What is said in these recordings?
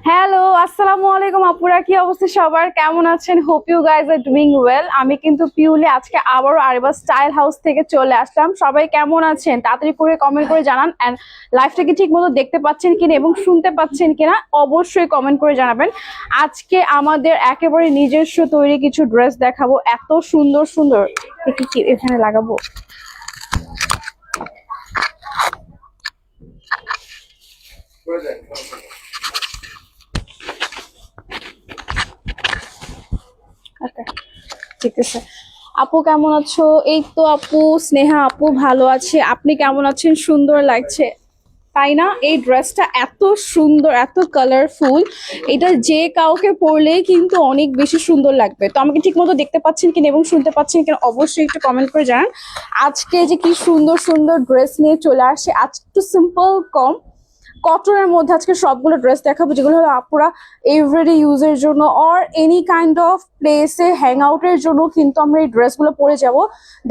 Hello, আসসালামু আলাইকুম আপুরা, কি অবস্থা সবার, কেমন আছেন? Hope you guys are doing well. আমি কিন্তু পিউলি আজকে আবারও আরিবা স্টাইল হাউস থেকে চলে আসলাম। সবাই কেমন আছেন তাড়াতাড়ি করে কমেন্ট করে জানান। অ্যান্ড লাইভটাকে ঠিক মতো দেখতে পাচ্ছেন কিনা এবং শুনতে পাচ্ছেন কিনা অবশ্যই কমেন্ট করে জানাবেন। আজকে আমাদের একেবারে নিজস্ব তৈরি কিছু ড্রেস দেখাবো, এত সুন্দর সুন্দর। কি এখানে লাগাবো? ঠিক আছে আপু, কেমন আছো? এই তো আপু স্নেহা আপু ভালো আছে, আপনি কেমন আছেন? সুন্দর লাগছে তাই না? এই ড্রেসটা এত সুন্দর, এত কালারফুল, এটা যে কাউকে পরলেই কিন্তু অনেক বেশি সুন্দর লাগবে। তো আমাকে ঠিক মতো দেখতে পাচ্ছেন কিনা এবং শুনতে পাচ্ছেন কিনা অবশ্যই একটু কমেন্ট করে জানান। আজকে যে কি সুন্দর সুন্দর ড্রেস নিয়ে চলে আসছে, আজকে একটু সিম্পল কম কটনের মধ্যে আজকে সবগুলো ড্রেস দেখাবো, যেগুলো হলো আপুরা এভরিডে ইউজের জন্য অর এনি কাইন্ড অফ প্লেসে হ্যাং আউটের জন্য কিন্তু আমরা এই ড্রেসগুলো পরে যাব।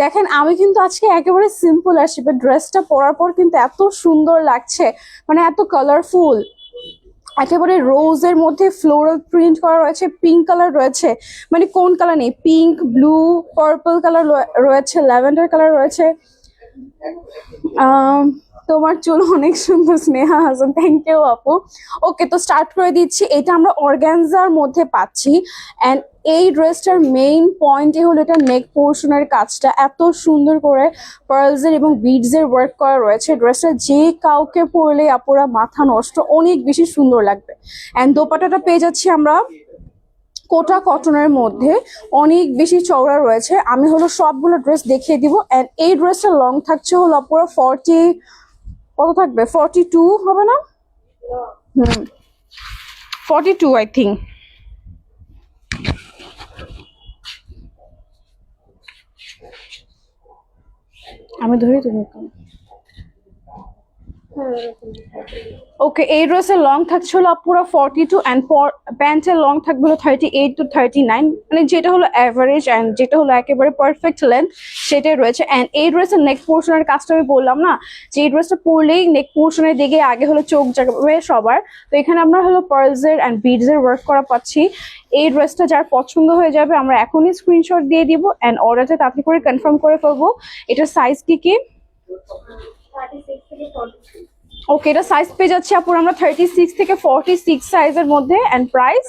দেখেন আমি কিন্তু আজকে একেবারে সিম্পল আসছি, বাট ড্রেসটা পরার পর কিন্তু এত সুন্দর লাগছে, মানে এত কালারফুল। একেবারে রোজের মধ্যে ফ্লোরাল প্রিন্ট করা রয়েছে, পিঙ্ক কালার রয়েছে, মানে কোন কালার নেই, পিঙ্ক, ব্লু, পার্পল কালার রয়েছে, ল্যাভেন্ডার কালার রয়েছে। তোমার চুল অনেক সুন্দর স্নেহা হাসান, থ্যাংক ইউ আপু। ওকে, তো স্টার্ট করে দিচ্ছি। এটা আমরা অর্গানজার মধ্যে পাচ্ছি অ্যান্ড এই ড্রেসটার মেইন পয়েন্টই হলো এটা নেক পোর্শনের কাজটা এত সুন্দর করে পার্লসের এবং বিডসের ওয়ার্ক করা রয়েছে। ড্রেসটা যে কাউকে পরলে আপুরা মাথা নষ্ট, অনেক বেশি সুন্দর লাগবে। অ্যান্ড দোপাট্টাটা পেয়ে যাচ্ছি আমরা কোটা কটনের মধ্যে, অনেক বেশি চওড়া রয়েছে। আমি হলো সবগুলো ড্রেস দেখিয়ে দিব। অ্যান্ড এই ড্রেসটা লং থাকছে হলো পুরো 40, কত থাকবে, 42 হবে না? 42 আই থিঙ্ক। আমি ধরি, তুমি ওকে, এই ড্রেসের লং থাকছে হলো পুরো 42 অ্যান্ড প্যান্টের লং থাকবে হলো 38 to 39, মানে যেটা হলো অ্যাভারেজ অ্যান্ড যেটা হলো একেবারে পারফেক্ট লেন্থ সেটাই রয়েছে। অ্যান্ড এই ড্রেসের নেক পোর্শনের কাজটা আমি বললাম না যে এই ড্রেসটা পরলেই নেক পোর্শনের দিকে আগে হলো চোখ যাবে সবার। তো এখানে আমরা হলো পার্লসের অ্যান্ড বিডসের ওয়ার্ক করা পাচ্ছি। এই ড্রেসটা যার পছন্দ হয়ে যাবে আমরা এখনই স্ক্রিনশট দিয়ে দিব অ্যান্ড অর্ডারটা তাড়াতাড়ি করে কনফার্ম করে ফেলবো। এটার সাইজ কি? ওকে, এটা সাইজ পেয়ে যাচ্ছে আপুর আমরা 36 থেকে 46 সাইজের মধ্যে। এন্ড প্রাইস,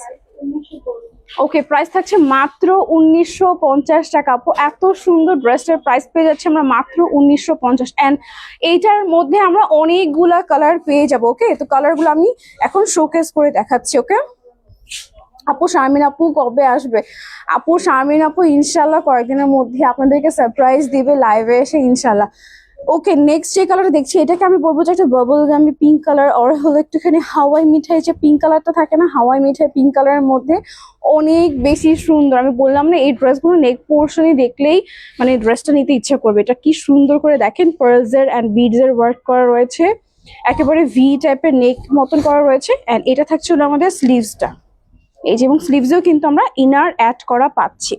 ওকে, প্রাইস থাকছে মাত্র 1950 টাকা। আপু এত সুন্দর ড্রেসটার প্রাইস পেয়ে যাচ্ছে আমরা মাত্র 1950। এন্ড এইটার মধ্যে আমরা অনেকগুলা কালার পেয়ে যাবো। ওকে, তো কালারগুলো আমি এখন শোকেস করে দেখাচ্ছি। ওকে আপু, শারমিন আপু কবে আসবে? আপু শারমিন আপু ইনশাল্লাহ কয়েকদিনের মধ্যে আপনাদেরকে সারপ্রাইজ দিবে লাইভে এসে ইনশাল্লাহ। ওকে, নেক্সট যে কালার দেখছি এটাকে আমি বলবো যে একটা বাবল গামি পিঙ্ক কালার, ওর হলো একটুখানি হাওয়াই মিঠাই যে পিঙ্ক কালারটা থাকে না, হাওয়াই মিঠাই পিঙ্ক কালারের মধ্যে অনেক বেশি সুন্দর। আমি বললাম না এই ড্রেসগুলো নেক পোর্শনে দেখলেই মানে ড্রেসটা নিতে ইচ্ছা করবে। এটা কি সুন্দর করে দেখেন, পার্লসের অ্যান্ড বিডসের ওয়ার্ক করা রয়েছে, একেবারে ভি টাইপের নেক মতন করা রয়েছে। অ্যান্ড এটা থাকছে হলো আমাদের স্লিভসটা, এই যে, এবং স্লিভসেও কিন্তু আমরা ইনার অ্যাড করা পাচ্ছি।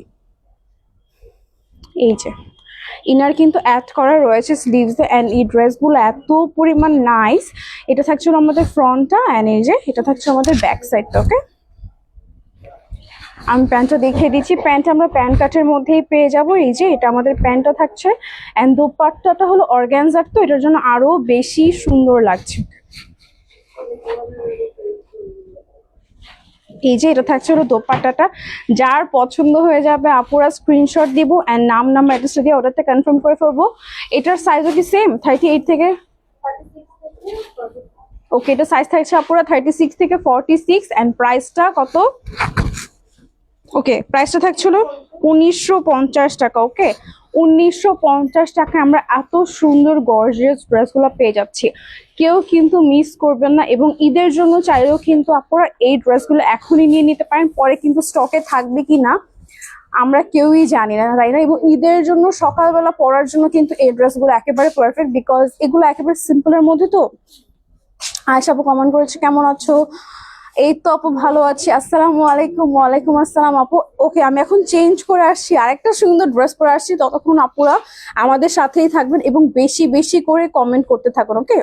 এই যে ইনার কিন্তু অ্যাড করা রয়েছে স্লিভসে। অ্যান্ড এই ড্রেসগুলো এত পরিমাণ নাইস। এটা থাকছিল আমাদের ফ্রন্টটা অ্যান্ড এই যে এটা থাকছে আমাদের ব্যাক সাইডটা। ওকে, আমি প্যান্টটা দেখিয়ে দিচ্ছি। প্যান্ট আমরা প্যান্ট কাটের মধ্যেই পেয়ে যাব। এই যে এটা আমাদের প্যান্টটা থাকছে, অ্যান্ড দোপাট্টাটা হলো অর্গানজার, তো এটার জন্য আরো বেশি সুন্দর লাগছে। এই যে এটা থাকছে হলো দোপাট্টাটা। যার পছন্দ হয়ে যাবে আপুরা স্ক্রিনশট দিব অ্যান্ড নাম নাম্বার অ্যাড্রেসটা দিয়ে অর্ডারটা কনফার্ম করে ফেলবো। এটার সাইজও কি সেম 38 থেকে? ওকে, এটা সাইজ থাকছে আপুরা 36 থেকে 46, অ্যান্ড প্রাইসটা কত? ওকে, প্রাইসটা থাকছিল 1950 টাকা। ওকে, 1950 টাকায় আমরা এত সুন্দর গর্জিয়াস ড্রেসগুলো পেয়ে যাচ্ছি। কেউ কিন্তু মিস করবেন না, এবং ঈদের জন্য চাইলেও কিন্তু আপনারা এই ড্রেসগুলো এখনই নিয়ে নিতে পারেন। পরে কিন্তু স্টকে থাকবে কি না আমরা কেউই জানি না, তাই না? এবং ঈদের জন্য সকালবেলা পরার জন্য কিন্তু এই ড্রেসগুলো একেবারে পারফেক্ট, বিকজ এগুলো একেবারে সিম্পলের মধ্যে। তো আয়েশা আপু কমেন্ট করেছে কেমন আছো? এই তো আপু ভালো আছি, আসসালামু আলাইকুম। ওয়ালাইকুম আসসালাম আপু। ওকে, আমি এখন চেঞ্জ করে আসছি, আরেকটা সুন্দর ড্রেস পরে আসছি। ততক্ষণ আপুরা আমাদের সাথেই থাকবেন এবং বেশি বেশি করে কমেন্ট করতে থাকুন। ওকে,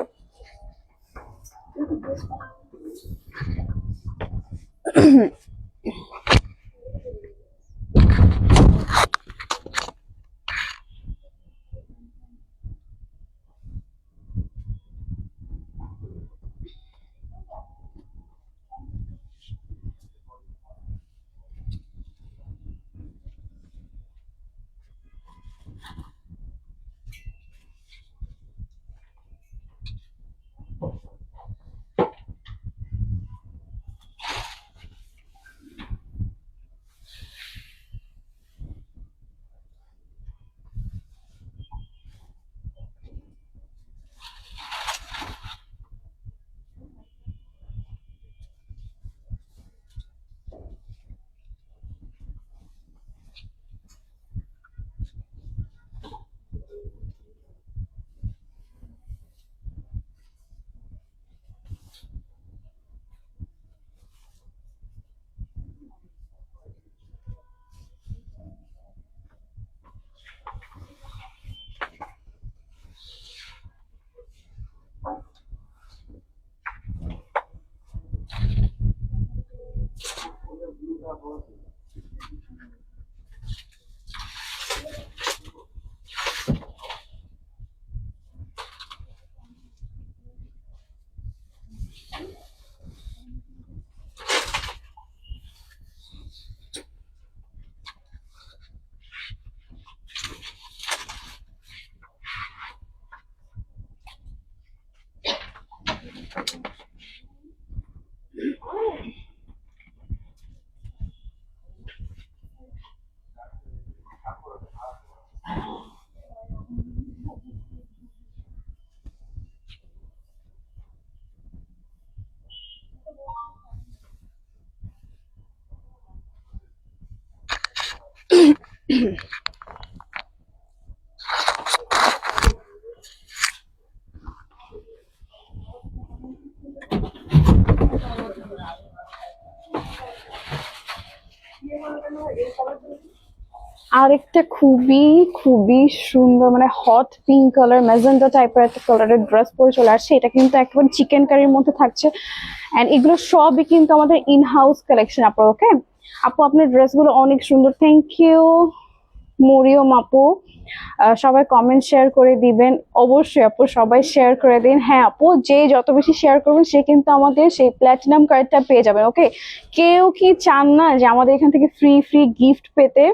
আরেকটা খুবই খুবই সুন্দর মানে হট পিঙ্ক কালার ম্যাজেন্টা টাইপের একটা কালারের ড্রেস পরে চলে আসছে। এটা কিন্তু একেবারে চিকেন কারির মধ্যে থাকছে, এন্ড এগুলো সবই কিন্তু আমাদের ইন হাউস কালেকশন আপু। ওকে আপু, আপনার ড্রেসগুলো অনেক সুন্দর, থ্যাংক ইউ মরিয়ম আপু। সবাই কমেন্ট শেয়ার করে দিবেন অবশ্যই আপু, সবাই শেয়ার করে দিন। হ্যাঁ আপু, যে যত বেশি শেয়ার করবেন সে কিন্তু আমাদের সেই প্ল্যাটিনাম কার্ডটা পেয়ে যাবেন। ওকে, কেউ কি চান না যে আমাদের এখান থেকে ফ্রি ফ্রি গিফট পেতে?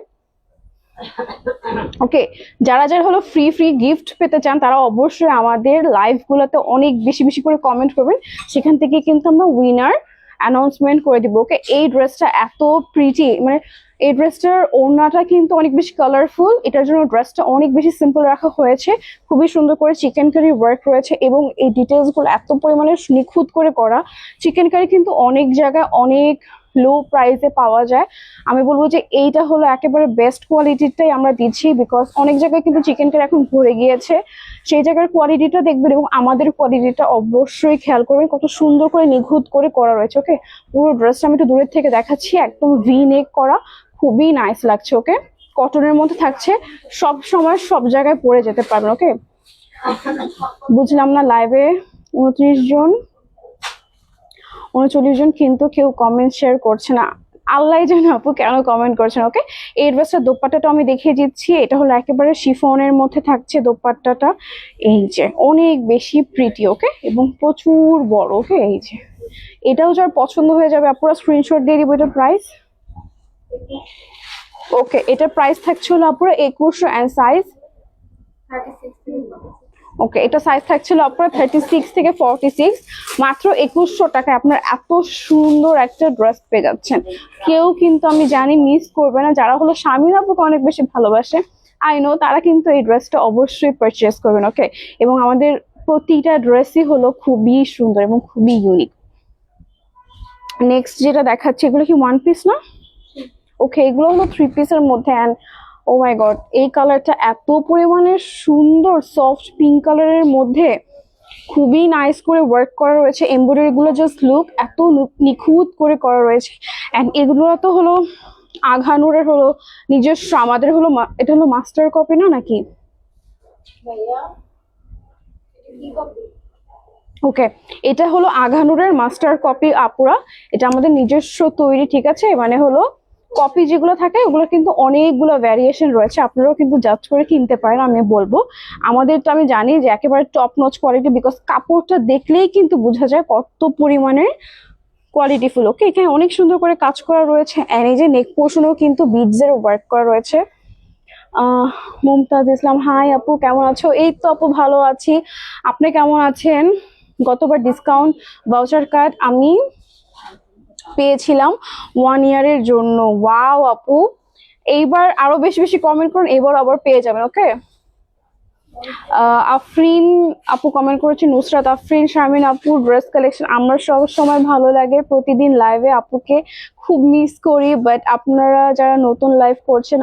ওকে, যারা যারা হলো ফ্রি ফ্রি গিফট পেতে চান তারা অবশ্যই আমাদের লাইভ গুলোতে অনেক বেশি বেশি করে কমেন্ট করবেন, সেখান থেকে কিন্তু আমরা উইনার অ্যানাউন্সমেন্ট করে দিব। ওকে, এই ড্রেসটা এত প্রিটি, মানে এই ড্রেসটার ওড়নাটা কিন্তু অনেক বেশি কালারফুল, এটার জন্য ড্রেসটা অনেক বেশি সিম্পল রাখা হয়েছে। খুবই সুন্দর করে চিকেন কারি ওয়ার্ক রয়েছে, এবং এই ডিটেলস গুলো এত পরিমাণে নিখুঁত করে করা। চিকেন কারি কিন্তু অনেক জায়গায় অনেক লো প্রাইসে পাওয়া যায়, আমি বলবো যে এইটা হলো একেবারে বেস্ট কোয়ালিটিটাই আমরা দিচ্ছি, বিকজ অনেক জায়গায় কিন্তু চিকেন কারি এখন ভরে গিয়েছে। সেই জায়গার কোয়ালিটিটা দেখবেন এবং আমাদের কোয়ালিটিটা অবশ্যই খেয়াল করবেন, কত সুন্দর করে নিখুঁত করে করা রয়েছে। ওকে, পুরো ড্রেসটা আমি একটু দূরের থেকে দেখাচ্ছি, একদম ভি নেক করা, খুবই নাইস লাগছে। ওকে, কটনের মধ্যে থাকছে, সব সময় সব জায়গায় পরে যেতে পারবেন। ওকে, বুঝলাম না, লাইভে 29 জন 39 জন কিন্তু কেউ কমেন্ট শেয়ার করছে না, আল্লাহ জানে আপু কেন কমেন্ট করছেন। ওকে, এই ড্রেসটার দোপাট্টাটা আমি দেখিয়ে দিচ্ছি। এটা হলো একেবারে শিফনের মধ্যে থাকছে দোপাট্টাটা, এই যে অনেক বেশি প্রিটি। ওকে, এবং প্রচুর বড়। ওকে, এই যে এটাও যার পছন্দ হয়ে যাবে আপুরা স্ক্রিনশট দিয়ে দিব। এটার প্রাইস, ওকে, এটার প্রাইস থাকছে হলো আপুরা 2100 এন্ড সাইজ, ওকে, এটা সাইজ থাকছিল আপনার 36 থেকে 46, মাত্র 2100 টাকায় আপনার এত সুন্দর একটা ড্রেস পেয়ে যাচ্ছেন। কেউ কিন্তু আমি জানি মিস করবে না, যারা হলো শামিন আপুকে অনেক বেশি ভালোবাসে আই নো, তারা কিন্তু এই ড্রেসটা অবশ্যই পারচেস করবেন। ওকে, এবং আমাদের প্রতিটা ড্রেসই হলো খুবই সুন্দর এবং খুবই ইউনিক। নেক্সট যেটা দেখাচ্ছি, এগুলো কি ওয়ান পিস না? ওকে, এগুলো হলো 3 পিসের মধ্যে। অ্যান্ড ও মাই গড, এই কালারটা এত পরিমাণে সুন্দর, সফট পিঙ্ক কালারের মধ্যে খুবই নাইস করে ওয়ার্ক করা রয়েছে। এমব্রয়ডারি গুলো জাস্ট লুক, এত নিখুঁত করে করা রয়েছে। অ্যান্ড এগুলো তো হলো আঘানুরের হলো নিজস্ব, আমাদের হলো এটা হলো মাস্টার কপি না নাকি? ওকে, এটা হলো আঘানুরের মাস্টার কপি আপুরা, এটা আমাদের নিজস্ব তৈরি, ঠিক আছে? মানে হলো কপি যেগুলো থাকে ওগুলো কিন্তু অনেকগুলো ভ্যারিয়েশন রয়েছে, আপনারাও কিন্তু জাজ করে কিনতে পারেন। আমি বলবো আমাদেরটা আমি জানি যে একেবারে টপ নচ কোয়ালিটি, বিকজ কাপড়টা দেখলেই কিন্তু বোঝা যায় কত পরিমাণের কোয়ালিটিফুল। ওকে, এখানে অনেক সুন্দর করে কাজ করা রয়েছে। এন্ড এই যে নেক পোর্শনেও কিন্তু বিডস এর ওয়ার্ক করা রয়েছে। মুমতাজ ইসলাম, হাই আপু কেমন আছো? এই তো আপু ভালো আছি, আপনি কেমন আছেন? গতবার ডিসকাউন্ট ভাউচার কার্ড আমি পেয়েছিলাম 1 ইয়ারের জন্য। ওয়াও আপু, এইবার আরো বেশি বেশি কমেন্ট করুন, এবার আবার পেয়ে যাবেন। ওকে, আফরিন আপু কমেন্ট করেছে, নুসরাত আফরিন, শারমিন আপু ড্রেস কালেকশন আমার সব সময় ভালো লাগে, প্রতিদিন লাইভে আপুকে খুব মিস করি, বাট আপনারা যারা নতুন লাইভ করছেন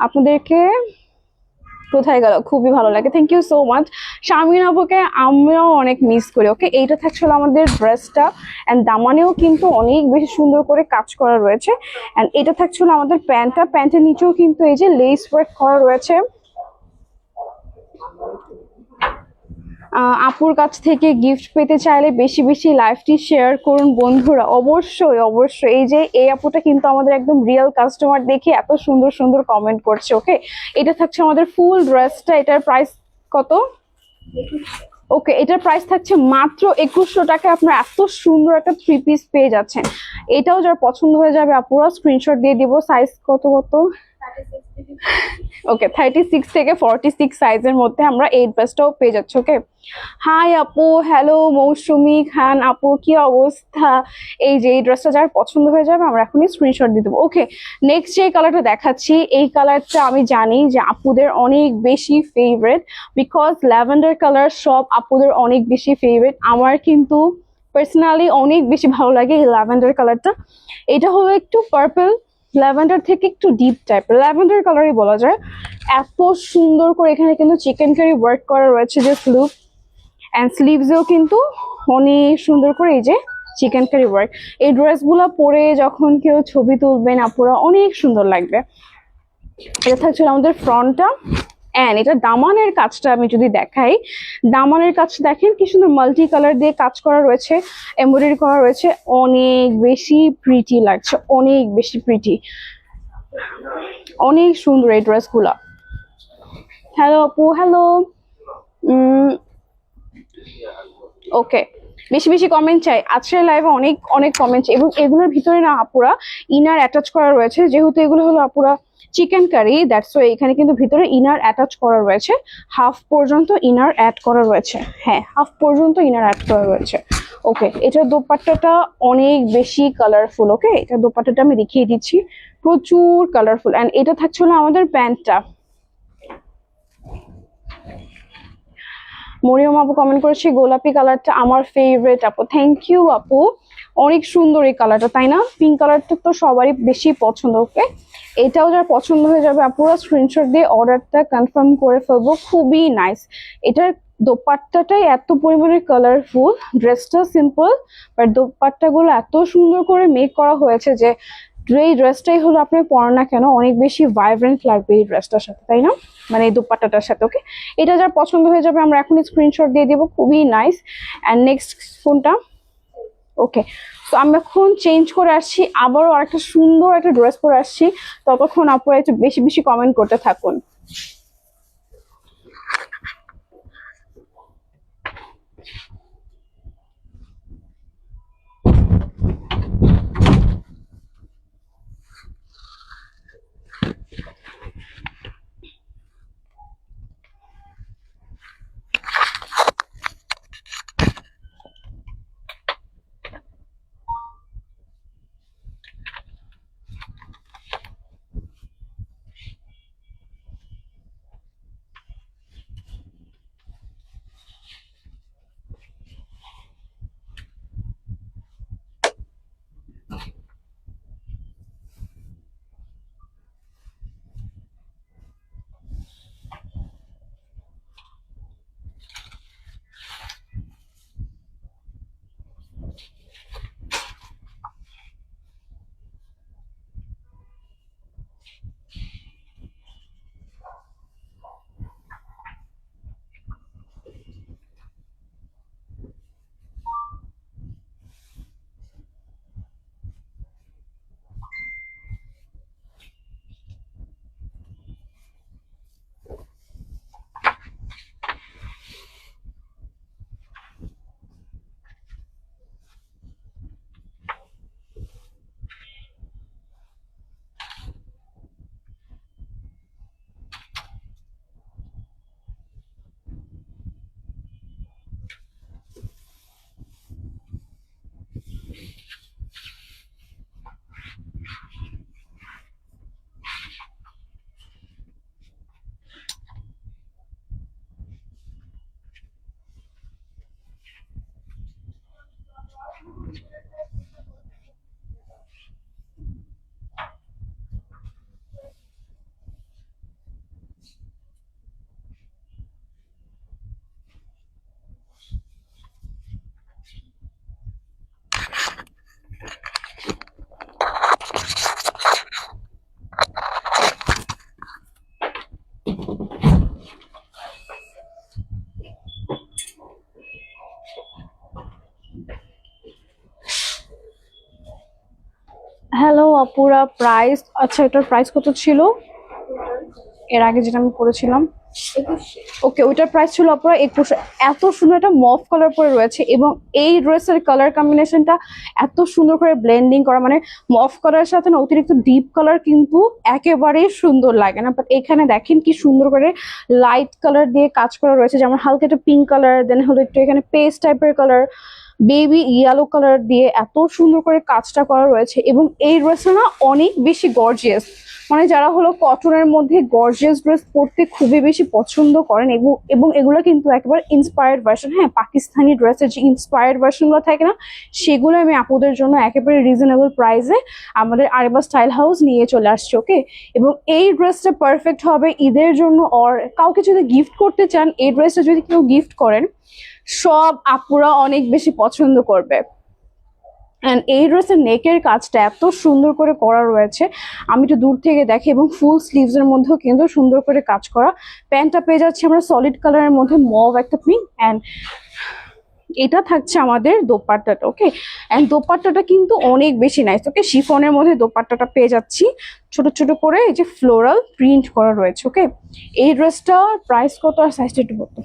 আপনাদেরকে কোথায় গেল, খুবই ভালো লাগে, thank you so much. Sharmin আপুকে আমরাও অনেক মিস করি। ওকে, এইটা থাকছিল আমাদের ড্রেসটা, অ্যান্ড দামানেও কিন্তু অনেক বেশি সুন্দর করে কাজ করা রয়েছে। অ্যান্ড এটা থাকছিল আমাদের প্যান্টটা, প্যান্টের নিচেও কিন্তু এই যে লেস ওয়ার্ক করা রয়েছে। আপুর কাছ থেকে গিফট পেতে চাইলে বেশি বেশি লাইভটি শেয়ার করুন বন্ধুরা, অবশ্যই অবশ্যই। এই যে এই আপুটা কিন্তু আমাদের একদম রিয়েল কাস্টমার, দেখে এত সুন্দর সুন্দর কমেন্ট করছে। ওকে, এটা থাকছে আমাদের ফুল ড্রেসটা, এটার প্রাইস কত? ওকে, এটার প্রাইস থাকছে মাত্র 2100 টাকায় আপনার এত সুন্দর একটা 3 পিস পেয়ে যাচ্ছেন। এটাও যার পছন্দ হয়ে যাবে আপুরা স্ক্রিনশট দিয়ে দিব। সাইজ কত কত? ওকে, 36 থেকে 46 সাইজের মধ্যে আমরা এই ড্রেসটাও পেয়ে যাচ্ছি। ওকে, হাই আপু, হ্যালো মৌসুমি খান আপু, কি অবস্থা? এই যে এই ড্রেসটা যার পছন্দ হয়ে যাবে আমরা এখনই স্ক্রিনশট দিয়ে দেবো। ওকে, নেক্সট যে কালারটা দেখাচ্ছি, এই কালারটা আমি জানি যে আপুদের অনেক বেশি ফেভারিট, বিকজ ল্যাভেন্ডার কালার সব আপুদের অনেক বেশি ফেভারিট। আমার কিন্তু পার্সোনালি অনেক বেশি ভালো লাগে এই ল্যাভেন্ডার কালারটা। এটা হলো একটু পার্পল, ল্যাভেন্ডার থেকে একটু ডিপ টাইপ, ল্যাভেন্ডার কালারই বলা যায়। এত সুন্দর করে এখানে কিন্তু চিকেন কারি ওয়ার্ক করা রয়েছে, যে লুক, অ্যান্ড স্লিভসেও কিন্তু অনেক সুন্দর করে এই যে চিকেন কারি ওয়ার্ক। এই ড্রেসগুলো পরে যখন কেউ ছবি তুলবেন আপুরা অনেক সুন্দর লাগবে। এটা থাকছিল আমাদের ফ্রন্টটা, অ্যান্ড এটা দামানের কাজটা আমি যদি দেখাই, দামানের কাজটা দেখেন কি সুন্দর মাল্টি কালার দিয়ে কাজ করা রয়েছে, এমব্রয়ডারি করা রয়েছে, অনেক বেশি প্রিটি লাগছে, অনেক বেশি প্রিটি, অনেক সুন্দর এই ড্রেসগুলা। হ্যালো আপু, হ্যালো। ওকে, বেশি বেশি কমেন্ট চাই আজকের লাইভে, অনেক অনেক কমেন্ট চাই। এবং এগুলোর ভিতরে না আপুরা ইনার অ্যাটাচ করা রয়েছে, যেহেতু এগুলো হলো আপুরা চিকেন কারি, দ্যাটস ওয়াই এখানে কিন্তু ভিতরে ইনার অ্যাটাচ করা রয়েছে, হাফ পর্যন্ত ইনার অ্যাড করা রয়েছে। হ্যাঁ, হাফ পর্যন্ত ইনার অ্যাড করা রয়েছে। ওকে, এটার দোপাট্টাটা অনেক বেশি কালারফুল। ওকে, এটার দোপাট্টাটা আমি দেখিয়ে দিচ্ছি, প্রচুর কালারফুল। অ্যান্ড এটা থাকছিল আমাদের প্যান্টটা। মরিয়ম আপু কমেন্ট করেছে, গোলাপি কালারটা আমার ফেভারিট আপু, থ্যাংক ইউ আপু, অনেক সুন্দর এই কালারটা, তাই না? পিঙ্ক কালারটা তো সবারই বেশি পছন্দ। ওকে, এটাও যার পছন্দ হয়ে যাবে আপুরা স্ক্রিনশট দিয়ে অর্ডারটা কনফার্ম করে ফেলবো, খুবই নাইস। এটার দোপাট্টাটাই এত পরিমাণে কালারফুল, ড্রেসটা সিম্পল বাট দোপাট্টাগুলো এত সুন্দর করে মেক করা হয়েছে যে এই ড্রেসটাই হলো আপনি পরেন না কেন অনেক বেশি ভাইব্রেন্ট লাগবে এই ড্রেসটার সাথে, তাই না? মানে এই দোপাট্টাটার সাথে। ওকে, এটা যার পছন্দ হয়ে যাবে আমরা এখনই স্ক্রিনশট দিয়ে দিব, খুবই নাইস। অ্যান্ড নেক্সট কোনটা? ওকে, তো আমি এখন চেঞ্জ করে আসছি, আবারও আরেকটা সুন্দর একটা ড্রেস পরে আসছি। ততক্ষণ আপনারা একটু বেশি বেশি কমেন্ট করতে থাকুন। হ্যালো আপুরা, প্রাইস, আচ্ছা এটার প্রাইস কত ছিল এর আগে যেটা আমি পরেছিলাম? ওকে, ওইটার প্রাইস ছিল আপনারা 21। এত সুন্দর একটা মফ কালার পরে রয়েছে এবং এই ড্রেসের কালার কম্বিনেশনটা এত সুন্দর করে ব্লেন্ডিং করা, মানে মফ কালারের সাথে না অতিরিক্ত ডিপ কালার কিন্তু একেবারেই সুন্দর লাগে না। বাট এখানে দেখেন কি সুন্দর করে লাইট কালার দিয়ে কাজ করা রয়েছে, যেমন হালকা একটা পিঙ্ক কালার, দেন হলো একটু এখানে পেস্ট টাইপের কালার, বেবি ইয়েলো কালার দিয়ে এত সুন্দর করে কাজটা করা রয়েছে। এবং এই ড্রেসটা না অনেক বেশি গর্জিয়াস, মানে যারা হলো কটনের মধ্যে গর্জিয়াস ড্রেস পরতে খুবই বেশি পছন্দ করেন এবং এগুলো কিন্তু একেবারে ইন্সপায়ার্ড ভার্সন। হ্যাঁ, পাকিস্তানি ড্রেসের যে ইন্সপায়ার্ড ভার্সনগুলো থাকে না, সেগুলো আমি আপুদের জন্য একেবারে রিজনেবল প্রাইসে আমাদের আরেবা স্টাইল হাউস নিয়ে চলে আসছে। ওকে, এবং এই ড্রেসটা পারফেক্ট হবে ঈদের জন্য, আর কাউকে যদি গিফট করতে চান এই ড্রেসটা যদি কেউ গিফট করেন, সব আপুরা অনেক বেশি পছন্দ করবে। অ্যান্ড এই ড্রেসের নেকের কাজটা এত সুন্দর করে করা রয়েছে, আমি একটু দূর থেকে দেখি, এবং ফুল স্লিভস এর মধ্যেও কিন্তু সুন্দর করে কাজ করা। প্যান্টটা পেয়ে যাচ্ছে আমরা সলিড কালারের মধ্যে, মভ একটা পিঙ্ক, অ্যান্ড এটা থাকছে আমাদের দোপাট্টাটা। ওকে, অ্যান্ড দোপাট্টাটা কিন্তু অনেক বেশি নাইস। ওকে, শিফনের মধ্যে দোপাট্টাটা পেয়ে যাচ্ছি, ছোট ছোট করে এই যে ফ্লোরাল প্রিন্ট করা রয়েছে। ওকে, এই ড্রেসটার প্রাইস কত আর সাইজটা একটু বলতো?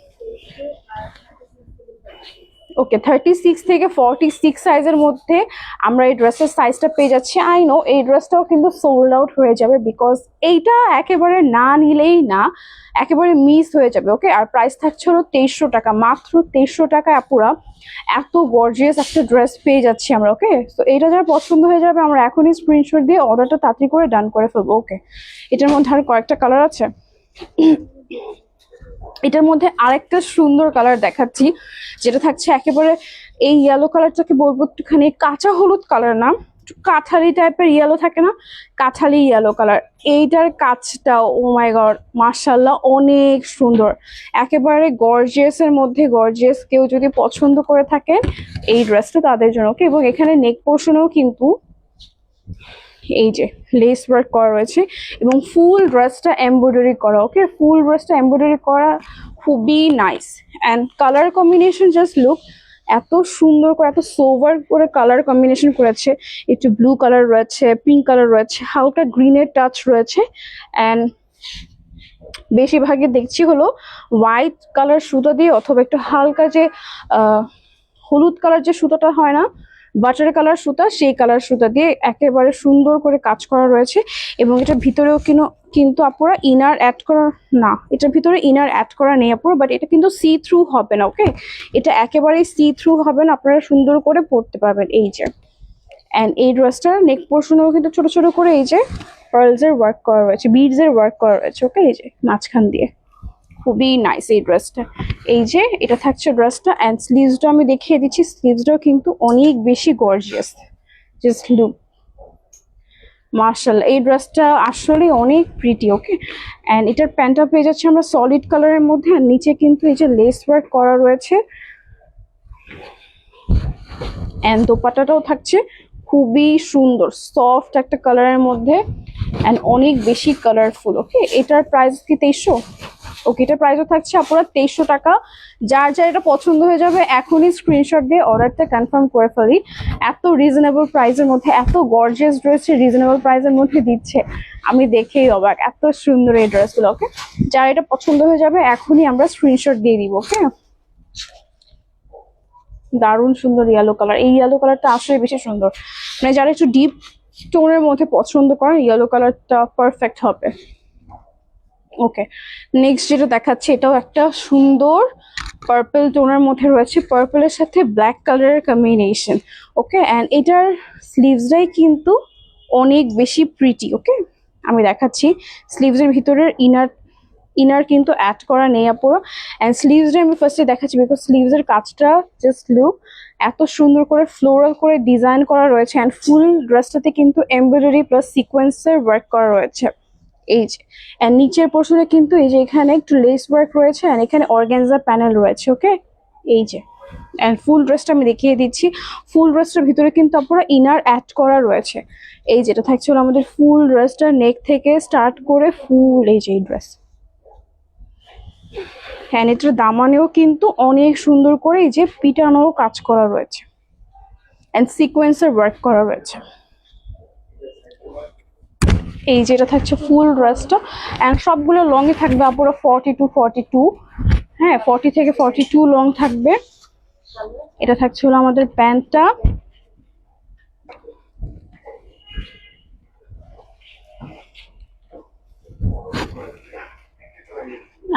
ওকে, 36 থেকে 46 সাইজের মধ্যে আমরা এই ড্রেসের সাইজটা পেয়ে যাচ্ছি। আই নো এই ড্রেসটাও কিন্তু সোল্ড আউট হয়ে যাবে, বিকজ এইটা একেবারে না নিলেই না, একেবারে মিস হয়ে যাবে। ওকে, আর প্রাইস থাকছে হলো 2300 টাকা, মাত্র 2300 টাকায় আপুরা এত গর্জিয়াস একটা ড্রেস পেয়ে যাচ্ছি আমরা। ওকে, তো এইটা যারা পছন্দ হয়ে যাবে আমরা এখনই স্ক্রিনশট দিয়ে অর্ডারটা তাড়াতাড়ি করে ডান করে ফেলবো। ওকে, এটার মধ্যে আর কয়েকটা কালার আছে। এটার মধ্যে আরেকটা সুন্দর কালার দেখাচ্ছি, যেটা থাকছে একেবারে এই ইয়েলো কালারটাকে বলবো একটুখানি কাঁচা হলুদ কালার না, কাঠালি টাইপের ইয়েলো থাকে না, কাঠালি ইয়েলো কালার। এইটার কাজটা ও মাই গড মাশাআল্লাহ অনেক সুন্দর, একেবারে গর্জিয়াস এর মধ্যে গর্জিয়াস। কেউ যদি পছন্দ করে থাকে এই ড্রেসটা তাদের জন্য। ওকে, এবং এখানে নেক পোর্শনেও কিন্তু এই যে লেস ওয়ার্ক করা রয়েছে এবং ফুল ড্রেসটা এমব্রয়ডারি করা। ওকে, ফুল ড্রেসটা এমব্রয়ডারি করা খুবই nice, and colour combination just look এত সুন্দর করে, এত সোভার করে কালার কম্বিনেশন করেছে। একটু ব্লু কালার রয়েছে, পিঙ্ক কালার রয়েছে, হালকা গ্রিনের টাচ রয়েছে। অ্যান্ড বেশিরভাগই দেখছি হলো হোয়াইট কালার সুতো দিয়ে, অথবা একটু হালকা যে হলুদ কালার যে সুতোটা হয় না, বাটার কালার সুতা, সেই কালার সুতা দিয়ে একেবারে সুন্দর করে কাজ করা রয়েছে। এবং এটার ভিতরেও কিন্তু আপুরা ইনার অ্যাড করা না, এটার ভিতরে ইনার অ্যাড করা নেই আপুরা, বাট এটা কিন্তু সি থ্রু হবে না। ওকে, এটা একেবারেই সি থ্রু হবে না, আপনারা সুন্দর করে পরতে পারবেন। এই যে, অ্যান্ড এই ড্রেসটার নেক পোর্শনেও কিন্তু ছোট ছোট করে এই যে পার্লস এর ওয়ার্ক করা রয়েছে, বিডস এর ওয়ার্ক করা রয়েছে। ওকে, এই যে মাঝখান দিয়ে খুবই নাইস এই ড্রেসটা। এই যে এটা থাকছে ড্রেসটা, অ্যান্ড স্লিভসটা আমি দেখিয়ে দিচ্ছি। স্লিভসটাও কিন্তু অনেক বেশি গর্জিয়াস, জাস্ট লুক, মার্শাল্লাহ। এই ড্রেসটা আসলে অনেক প্রিটি। ওকে, অ্যান্ড এটার প্যান্টটা পেয়ে যাচ্ছে আমরা সলিড কালারের মধ্যে, আর নিচে কিন্তু এই যে লেস ওয়ার্ক করা রয়েছে। অ্যান্ড দোপাট্টাটাও থাকছে খুবই সুন্দর, সফট একটা কালারের মধ্যে, অ্যান্ড অনেক বেশি কালারফুল। ওকে, এটার প্রাইস কি 2300? ওকে, এটার প্রাইসও থাকছে আপনারা 2300 টাকা। যার যার এটা পছন্দ হয়ে যাবে এখনই স্ক্রিনশট দিয়ে অর্ডারটা কনফার্ম করে ফেলি। এত রিজনেবল প্রাইসের মধ্যে, এত গর্জিয়াস ড্রেস রিজনেবল প্রাইসের মধ্যে দিচ্ছে, আমি দেখেই অবাক। এত সুন্দর এই ড্রেসগুলো। ওকে, যার এটা পছন্দ হয়ে যাবে এখনই আমরা স্ক্রিনশট দিয়ে দিব। ওকে, দারুণ সুন্দর ইয়েলো কালার। এই ইয়েলো কালারটা আসলে বেশি সুন্দর, মানে যারা একটু ডিপ টোনের মধ্যে পছন্দ করেন ইয়েলো কালারটা পারফেক্ট হবে। ওকে, নেক্সট যেটা দেখাচ্ছে, এটাও একটা সুন্দর পার্পল টোনের মধ্যে রয়েছে, পার্পলের সাথে ব্ল্যাক কালারের কম্বিনেশন। ওকে, অ্যান্ড এটার স্লিভসটাই কিন্তু অনেক বেশি প্রিটি। ওকে, আমি দেখাচ্ছি। স্লিভসের ভিতরের ইনার কিন্তু অ্যাড করা নেই আপুরো। অ্যান্ড স্লিভসটা আমি ফার্স্টে দেখাচ্ছি, বিকজ স্লিভসের কাজটা জাস্ট লুক, এত সুন্দর করে ফ্লোরাল করে ডিজাইন করা রয়েছে। অ্যান্ড ফুল ড্রেসটাতে কিন্তু এমব্রয়ডারি প্লাস সিকোয়েন্সের ওয়ার্ক করা রয়েছে। এই যে, অ্যান্ড নিচের পোর্শনে কিন্তু এই যে এখানে একটু লেস ওয়ার্ক রয়েছে, অ্যান্ড এখানে অর্গানজা প্যানেল রয়েছে। ওকে, এই যে, অ্যান্ড ফুল ড্রেসটা আমি দেখিয়ে দিচ্ছি। ফুল ড্রেসটার ভিতরে কিন্তু আপনারা ইনার অ্যাড করা রয়েছে। এই যেটা থাকছিল আমাদের ফুল ড্রেসটা, নেক থেকে স্টার্ট করে ফুল এই যে এই ড্রেস। হ্যাঁ, এটার দামানেও কিন্তু অনেক সুন্দর করে এই যে পিটানো কাজ করা রয়েছে, অ্যান্ড সিকোয়েন্সের ওয়ার্ক করা রয়েছে। এই যেটা থাকছে ফুল ড্রেসটা, অ্যান্ড সবগুলো লং এ থাকবে আপুরা 40 to 42। হ্যাঁ, 40 থেকে 42 লং থাকবে। এটা থাকছে হলো আমাদের প্যান্টটা।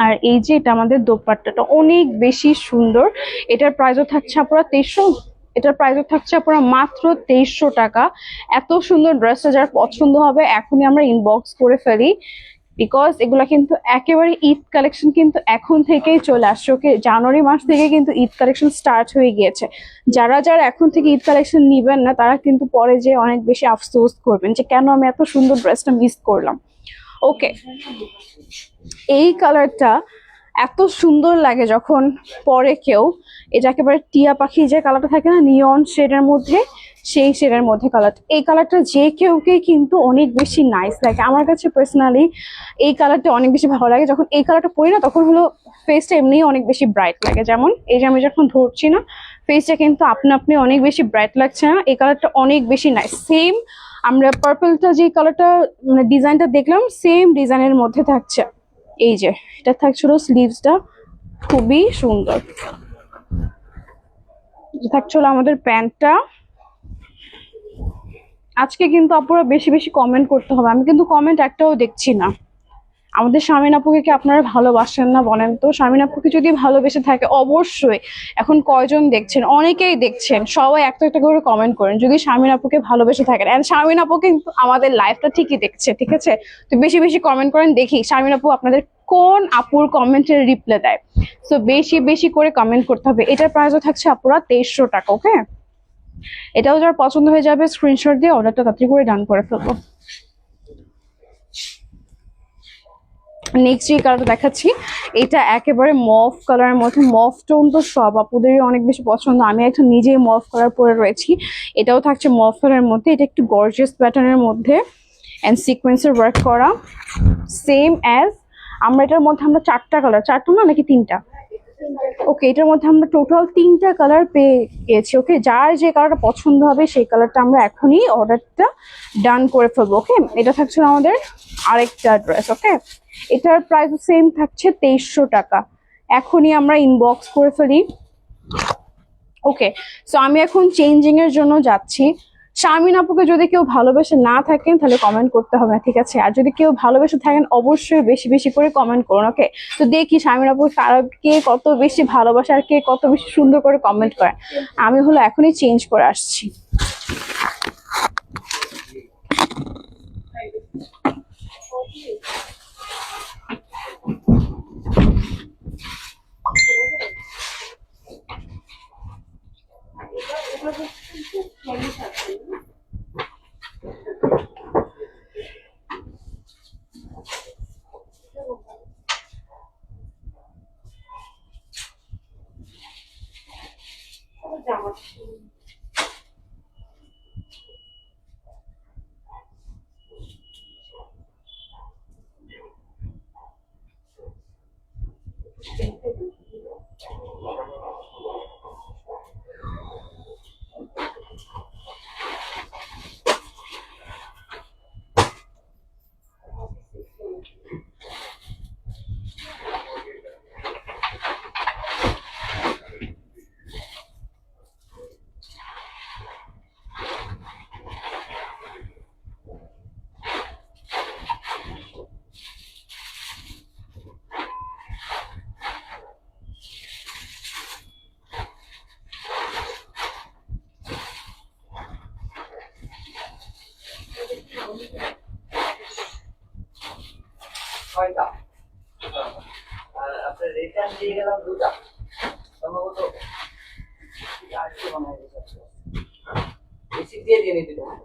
আর এই যে এটা আমাদের দোপাট্টাটা অনেক বেশি সুন্দর। এটার প্রাইসও থাকছে আপনারা 2300। এটার প্রাইসও থাকছে আপনারা মাত্র 2300 টাকা। এত সুন্দর ড্রেসটা যার পছন্দ হবে এখনই আমরা ইনবক্স করে ফেলি, বিকজ এগুলা কিন্তু একেবারে ঈদ কালেকশন কিন্তু এখন থেকেই চলে আসছে। ওকে, জানুয়ারি মাস থেকে কিন্তু ঈদ কালেকশন স্টার্ট হয়ে গিয়েছে। যারা যারা এখন থেকে ঈদ কালেকশন নিবেন না, তারা কিন্তু পরে যে অনেক বেশি আফসোস করবেন যে কেন আমি এত সুন্দর ড্রেসটা মিস করলাম। ওকে, এই কালারটা এত সুন্দর লাগে যখন পরে কেউ, এটা একেবারে টিয়া পাখি যে কালারটা থাকে না নিয়ন শেডের মধ্যে, সেই শেডের মধ্যে কালার। এই কালারটা যে কেউকে কিন্তু অনেক বেশি নাইস লাগে। আমার কাছে পার্সোনালি এই কালারটা অনেক বেশি ভালো লাগে। যখন এই কালারটা পরি না, তখন হলো ফেসটা এমনি অনেক বেশি ব্রাইট লাগে। যেমন এই যে আমি যখন ধরছি না, ফেসটা কিন্তু আপনি অনেক বেশি ব্রাইট লাগছে না। এই কালারটা অনেক বেশি নাইস। সেম আমরা পার্পলটা যে কালারটা মানে ডিজাইনটা দেখলাম, সেম ডিজাইনের মধ্যে থাকছে। এই যে এটা থাকছিল স্লিভসটা, খুবই সুন্দর। থাকছিল আমাদের প্যান্টটা। আজকে কিন্তু আপনারা বেশি বেশি কমেন্ট করতে হবে, আমি কিন্তু কমেন্ট একটাও দেখছি না। আমাদের শামিন আপুকে কি আপনারা ভালোবাসেন না বলেন তো? শামিন আপুকে যদি ভালোবেসে থাকে অবশ্যই, এখন কয়জন দেখছেন? অনেকেই দেখছেন, সবাই একটা একটা করে কমেন্ট করেন যদি শামিন আপুকে ভালোবেসে থাকেন। এন্ড শামিন আপু কিন্তু আমাদের লাইভটা ঠিকই দেখছে, ঠিক আছে? তো বেশি বেশি কমেন্ট করেন, দেখি শামিন আপু আপনাদের কোন আপুর কমেন্টের রিপ্লাই দেয়। সো বেশি বেশি করে কমেন্ট করতে হবে। এটার প্রাইসও থাকছে আপুরা 2300 টাকা। ওকে, এটাও যার পছন্দ হয়ে যাবে স্ক্রিনশট দিয়ে অর্ডারটা তাড়াতাড়ি করে ডান করে ফেলবো। নেক্সট যে কালারটা দেখাচ্ছি, এটা একেবারে মফ কালারের মধ্যে। মফ টোন তো সব আপুদেরই অনেক বেশি পছন্দ, আমি একটা নিজেই মফ কালার পরে রয়েছি। এটাও থাকছে মফ কালারের মধ্যে, এটা একটু গর্জিয়াস প্যাটার্নের মধ্যে অ্যান্ড সিকোয়েন্সের ওয়ার্ক করা। সেম অ্যাজ আমরা এটার মধ্যে আমরা চারটা কালার, চারটা না নাকি তিনটা? ওকে, এটার মধ্যে আমরা টোটাল 3টা কালার পেয়ে গেছি। ওকে, যার যে কালারটা পছন্দ হবে সেই কালারটা আমরা এখনই অর্ডারটা ডান করে ফেলবো। ওকে, এটা থাকছে আমাদের আরেকটা ড্রেস। ওকে, এটার প্রাইস সেম থাকছে 2300 টাকা। এখনই আমরা ইনবক্স করে ফেলি। ওকে, সো আমি এখন চেঞ্জিং এর জন্য যাচ্ছি। শারমিন আপুকে যদি কেউ ভালোবেসে না থাকেন তাহলে কমেন্ট করতে হবে না, ঠিক আছে? আর যদি কেউ ভালোবেসে থাকেন অবশ্যই বেশি বেশি করে কমেন্ট করুন। ওকে, তো দেখি শারমিন আপু কে কত বেশি ভালোবাসে আর কে কত বেশি সুন্দর করে কমেন্ট করে। আমি হলো এখনই চেঞ্জ করে আসছি। আপনার রিটার্ন দিয়ে গেলাম 2টা, সম্ভবত আজকে মনে হয় রিসিপ্ট দিয়ে দিয়ে নিতে হবে।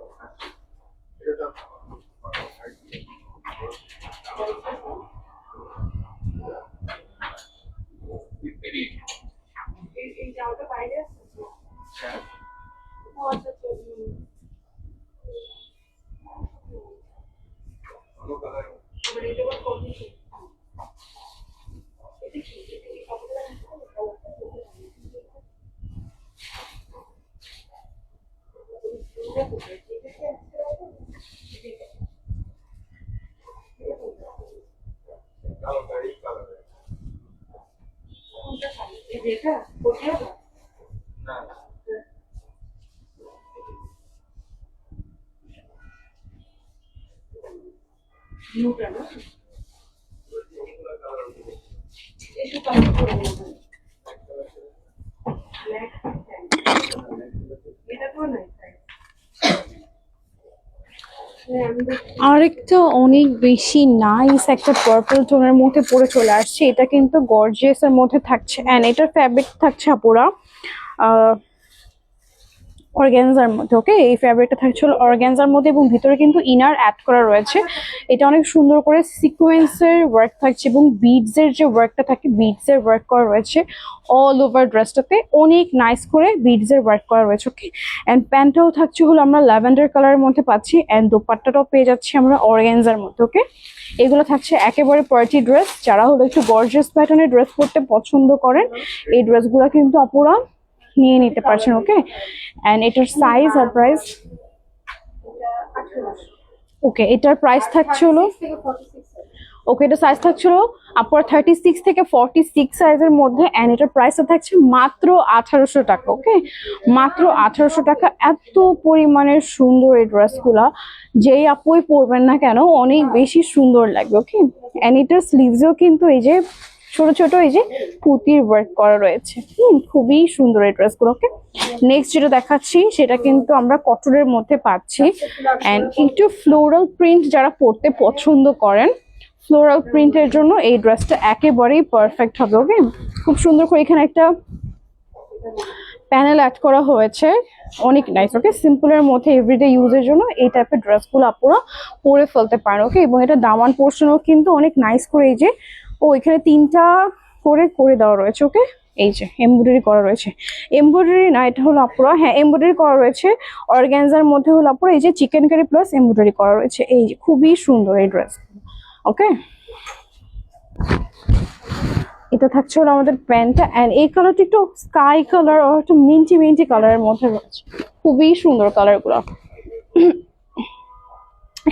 এই জামাটা বাইরে আছে। ও আচ্ছা, আরেকটা অনেক বেশি নাইস একটা পার্পল টোনের মধ্যে পরে চলে আসছে। এটা কিন্তু গর্জিয়াস এর মধ্যে থাকছে এন্ড এটার ফ্যাব্রিক থাকছে পুরা অর্গানজার মধ্যে। ওকে, এই ফ্যাব্রিকটা থাকছে হলো অর্গানজার মধ্যে এবং ভিতরে কিন্তু ইনার অ্যাড করা রয়েছে। এটা অনেক সুন্দর করে সিকোয়েন্সের ওয়ার্ক থাকছে এবং বিডস এর যে ওয়ার্কটা থাকে বিডস এর ওয়ার্ক করা রয়েছে অল ওভার ড্রেসটাতে। অনেক নাইস করে বিডস এর ওয়ার্ক করা রয়েছে। ওকে, এন্ড প্যান্টটাও থাকছে হলো আমরা ল্যাভেন্ডার কালারের মধ্যে পাচ্ছি এন্ড দোপাট্টাটাও পেয়ে যাচ্ছি আমরা অর্গানজার মধ্যে। ওকে, এগুলো থাকছে একেবারে পার্টি ড্রেস। যারা হলো একটু গর্জিয়াস প্যাটার্নের ড্রেস পরতে পছন্দ করেন এই ড্রেসগুলো কিন্তু আপুরা নিয়ে নিতে পারছেন। ওকে, এন্ড এটার সাইজ আর প্রাইস, ওকে এটার প্রাইস থাকছে হলো, ওকে এটা সাইজ থাকছিল আপনার 36 থেকে 46 সাইজের মধ্যে এন্ড এটার প্রাইসটা থাকছে মাত্র 1800 টাকা। ওকে, মাত্র 1800 টাকা। এত পরিমাণের সুন্দর এই ড্রেসগুলা যেই আপুই পরবেন না কেন অনেক বেশি সুন্দর লাগবে। ওকে, এন্ড এটার স্লিভসেও কিন্তু এই যে ছোট ছোট এই যে পুঁতির ওয়ার্ক করা রয়েছে। খুবই সুন্দর এই ড্রেসগুলো। ওকে, নেক্সট যেটা দেখাচ্ছি সেটা কিন্তু আমরা কটনের মধ্যে পাচ্ছি এন্ড একটু ফ্লোরাল প্রিন্ট যারা পরতে পছন্দ করেন ফ্লোরাল প্রিন্টের জন্য এই ড্রেসটা একেবারেই পারফেক্ট হবে। ওকে, খুব সুন্দর করে এখানে একটা প্যানেল অ্যাড করা হয়েছে, অনেক নাইস। ওকে, সিম্পলের মধ্যে এভরিডে ইউজের জন্য এই টাইপের ড্রেসগুলো আপনারা পরে ফেলতে পারেন। ওকে, এবং এটা দামান পোর্শনও কিন্তু অনেক নাইস করে এই যে এখানে 3টা করে করে দেওয়া রয়েছে। ওকে, এই যে এমব্রয়ডারি করা রয়েছে, এমব্রয়ডারি না এটা হলো আপুরা, হ্যাঁ এমব্রয়ডারি করা রয়েছে অর্গানজার মধ্যে হলো আপুরা এই যে চিকেন কারি প্লাস এমব্রয়ডারি করা রয়েছে। এই যে খুবই সুন্দর এই ড্রেস। ওকে, এটা থাকছে হলো আমাদের প্যান্টটা, এন্ড এই কালারটা একটু স্কাই কালার আর একটু মিন্টি মিন্টি কালারের মধ্যে রয়েছে, খুবই সুন্দর কালার গুলো।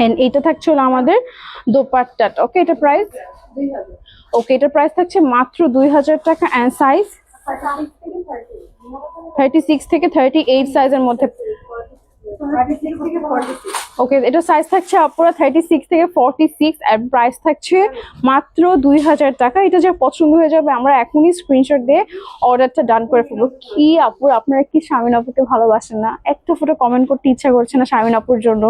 এন্ড এটা থাকছে হলো আমাদের দোপাট্টাটা। ওকে, এটা প্রাইস, 2000 ওকে এটা প্রাইস থাকছে মাত্র 2000 টাকা। এন্ড সাইজ 36 থেকে 38 সাইজের মধ্যে। 36 থেকে 46। ওকে, এটা সাইজ থাকছে আপুরা 36 থেকে 46 আর প্রাইস থাকছে মাত্র 2000 টাকা। এটা যা পছন্দ হয়ে যাবে আমরা এখনই স্ক্রিনশট দিয়ে অর্ডারটা ডান করে ফেলবো। কি আপুর, আপনারা কি শামিন আপুকে ভালোবাসেন না? একটা ফটো কমেন্ট করতে ইচ্ছা করছে না শামিন আপুর জন্য?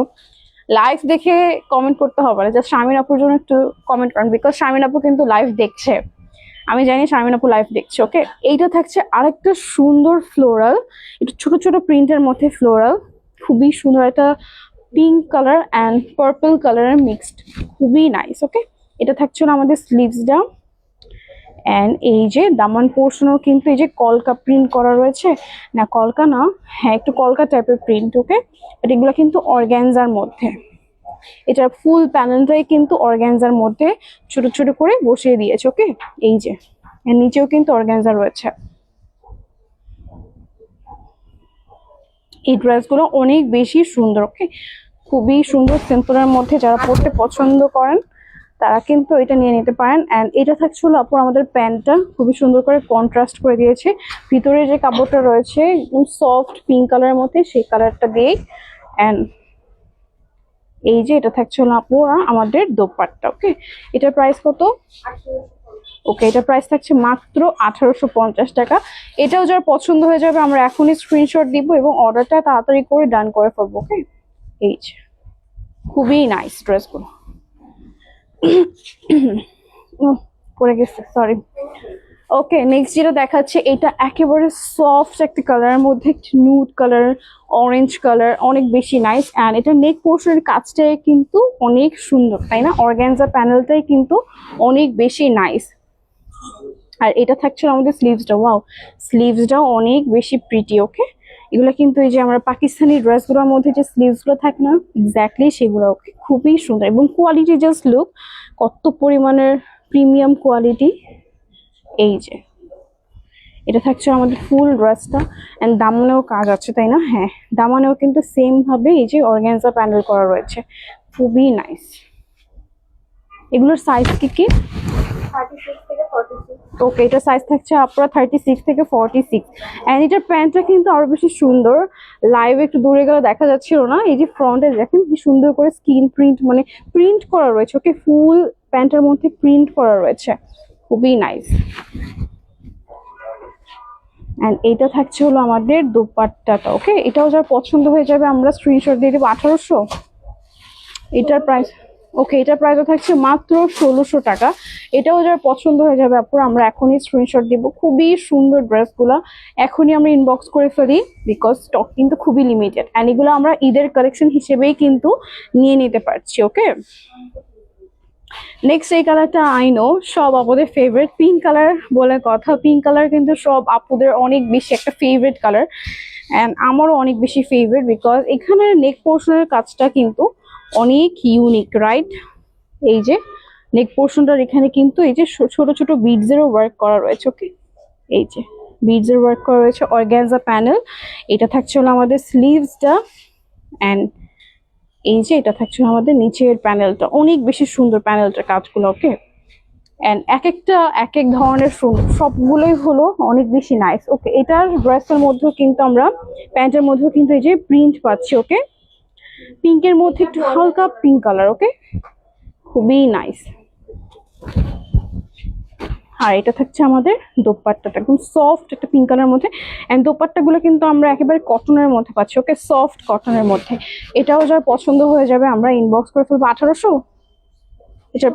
লাইভ দেখে কমেন্ট করতে হবে না, জাস্ট শামিন আপুর জন্য একটু কমেন্ট করেন, বিকজ শামিন আপু কিন্তু লাইভ দেখছে, আমি জানি শামিন আপু লাইভ দেখছে। ওকে, এইটা থাকছে আরেকটা সুন্দর ফ্লোরাল, একটু ছোট ছোট প্রিন্টের মধ্যে ফ্লোরাল, খুবই সুন্দর একটা পিঙ্ক কালার অ্যান্ড পার্পল কালারের মিক্সড, খুবই নাইস। ওকে, এটা থাকছে না আমাদের স্লিভসটা, অ্যান্ড এই যে দামান পোর্শনও কিন্তু এই যে কলকা প্রিন্ট করা রয়েছে, না কলকা না, হ্যাঁ একটু কলকা টাইপের প্রিন্ট। ওকে, বাট এগুলো কিন্তু অর্গ্যানজার মধ্যে, এটার ফুল প্যানেলটাই কিন্তু অর্গ্যানজার মধ্যে ছোট ছোট করে বসিয়ে দিয়েছে। ওকে, এই যে এর নিচেও কিন্তু অর্গ্যানজা রয়েছে। এই ড্রেসগুলো অনেক বেশি সুন্দর। ওকে, খুবই সুন্দর, সিম্পলের মধ্যে যারা পরতে পছন্দ করেন তারা কিন্তু এটা নিয়ে নিতে পারেন। অ্যান্ড এটা থাকছে হলো আপুর আমাদের প্যান্টটা, খুবই সুন্দর করে কন্ট্রাস্ট করে দিয়েছে, ভিতরে যে কাপড়টা রয়েছে একদম সফট পিঙ্ক কালারের মধ্যে, সেই কালারটা দিয়ে। অ্যান্ড এই যে এটা থাকছে হলো আপু আমাদের দোপাট্টা। ওকে, এটার প্রাইস কত? 1850। ওকে, এটা প্রাইস থাকছে মাত্র 1850 টাকা। এটাও যার পছন্দ হয়ে যাবে আমরা এখনই স্ক্রিনশট দিব এবং অর্ডারটা তাড়াতাড়ি করে ডান করে ফেলবো। ওকে, এই যে খুবই নাইস ড্রেসগুলো। পড়ে গেছে, সরি। ওকে, নেক্সট যেটা দেখাচ্ছে এটা একেবারে সফট একটা কালারের মধ্যে, নুড কালার, অরেঞ্জ কালার, অনেক বেশি নাইস। অ্যান্ড এটা নেক পোর্শনের কাজটাই কিন্তু অনেক সুন্দর, তাই না? অর্গ্যানজা প্যানেলটাই কিন্তু অনেক বেশি নাইস। আর এটা থাকছে আমাদের স্লিভসটা, ওয়াও, স্লিভসটাও অনেক বেশি প্রিটি। ওকে, এগুলো কিন্তু এই যে আমরা পাকিস্তানি ড্রেসগুলোর মধ্যে যে স্লিভসগুলো থাকে না, এক্স্যাক্টলি সেগুলো। ওকে, খুবই সুন্দর এবং কোয়ালিটি, জাস্ট লুক কত পরিমাণের প্রিমিয়াম কোয়ালিটি। এই যে এটা থাকছে আমাদের ফুল ড্রেসটা, এন্ড দামানেও কাজ আছে, তাই না? হ্যাঁ, দামানেও কিন্তু সেম ভাবে এই যে অর্গানজা প্যানেল করা রয়েছে, খুবই নাইস। এগুলোর সাইজ কি কি? 36 থেকে 46। ওকে, এটা সাইজ থাকছে আপনারা 36 থেকে 46। এন্ড এটার প্যান্টটা কিন্তু আরো বেশি সুন্দর, লাইভ একটু দূরে গেলে দেখা যাচ্ছিল না। এই যে ফ্রন্টে দেখেন কি সুন্দর করে স্কিন প্রিন্ট, মানে প্রিন্ট করা রয়েছে। ওকে, ফুল প্যান্টের মধ্যে প্রিন্ট করা রয়েছে, খুবই নাইস। এন্ড এইটা থাকছে হলো আমাদের দোপাট্টাটা। ওকে, এটাও যার পছন্দ হয়ে যাবে আমরা স্ক্রিনশট দিয়ে দেবো। 1800 এটার প্রাইস। ওকে, এটার প্রাইসও থাকছে মাত্র 1600 টাকা। এটাও যার পছন্দ হয়ে যাবে আপুর আমরা এখনই স্ক্রিনশট দিব। খুবই সুন্দর ড্রেসগুলো, এখনই আমরা ইনবক্স করে ফেলি, বিকজ স্টক কিন্তু খুবই লিমিটেড। অ্যান্ড এগুলো আমরা ঈদের কালেকশন হিসেবেই কিন্তু নিয়ে নিতে পারছি। ওকে, নেক্সট এই কালারটা আই নো সব আপুদের ফেভারিট, পিঙ্ক কালার বলে কথা। পিঙ্ক কালার কিন্তু সব আপুদের অনেক বেশি একটা ফেভারিট কালার, অ্যান্ড আমারও অনেক বেশি ফেভারিট, বিকজ এখানের নেক পোর্শনের কাজটা কিন্তু অনেক ইউনিক, রাইট? এই যে নেক পোর্শনটার এখানে কিন্তু এই যে ছোট ছোট বিডসেরও ওয়ার্ক করা রয়েছে। ওকে, এই যে বিডসের ওয়ার্ক করা রয়েছে, অর্গানজা প্যানেল। এটা থাকছে হলো আমাদের স্লিভসটা, অ্যান্ড এই যে এটা থাকছে আমাদের নিচের প্যানেলটা, অনেক বেশি সুন্দর প্যানেলটার কাজগুলো। ওকে, এন্ড এক একটা এক এক ধরনের সুন্দর, সবগুলোই হলো অনেক বেশি নাইস। ওকে, এটার ড্রেসের মধ্যেও কিন্তু আমরা প্যান্টের মধ্যেও কিন্তু এই যে প্রিন্ট পাচ্ছি। ওকে, পিঙ্কের মধ্যে একটু হালকা পিঙ্ক কালার। ওকে, খুবই নাইস। আর এটা থাকছে আমাদের দোপাট্টাটা, একদম সফট একটা পিঙ্ক কালারের মধ্যে। এন্ড দোপাট্টাগুলো কিন্তু আমরা একেবারে কটনের মধ্যে পাচ্ছি। ওকে, সফট কটনের মধ্যে। এটাও যার পছন্দ হয়ে যাবে আমরা ইনবক্স করে ফেলবো। 1800 এটা।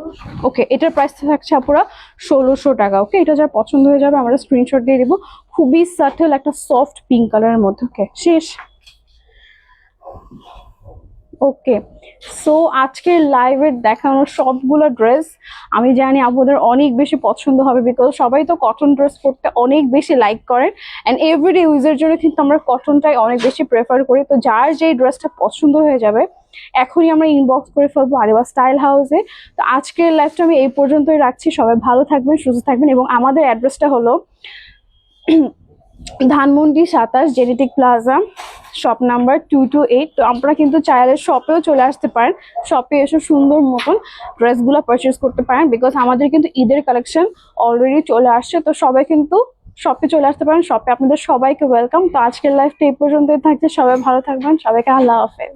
ওকে, এটার প্রাইস থাকছে আপুরা 1600 টাকা। ওকে, এটা যার পছন্দ হয়ে যাবে আমরা স্ক্রিনশট দিয়ে দিব। খুবই সাটেল একটা সফট পিঙ্ক কালারের মধ্যে। ওকে, শেষ। ওকে, সো আজকের লাইভের দেখানো সবগুলো ড্রেস আমি জানি আপনাদের অনেক বেশি পছন্দ হবে, বিকজ সবাই তো কটন ড্রেস পরতে অনেক বেশি লাইক করেন। অ্যান্ড এভরিডে ইউজের জন্য কিন্তু আমরা কটনটাই অনেক বেশি প্রেফার করি। তো যার যেই ড্রেসটা পছন্দ হয়ে যাবে এখনই আমরা ইনবক্স করে ফেলবো আরিবা স্টাইল হাউসে। তো আজকের লাইভটা আমি এই পর্যন্তই রাখছি। সবাই ভালো থাকবেন, সুস্থ থাকবেন, এবং আমাদের অ্যাড্রেসটা হলো Dhanmondi 27 genetic plaza, shop number 228। তো আপনারা কিন্তু চাইলে শপেও চলে আসতে পারেন, শপে এসে সুন্দর মতন ড্রেসগুলো পারচেস করতে পারেন, বিকজ আমাদের কিন্তু ঈদের কালেকশন অলরেডি চলে আসছে। তো সবাই কিন্তু শপে চলে আসতে পারেন, শপে আপনাদের সবাইকে ওয়েলকাম। তো আজকের লাইফটা এই পর্যন্তই থাকছে, সবাই ভালো থাকবেন, সবাইকে আল্লাহ হাফেজ।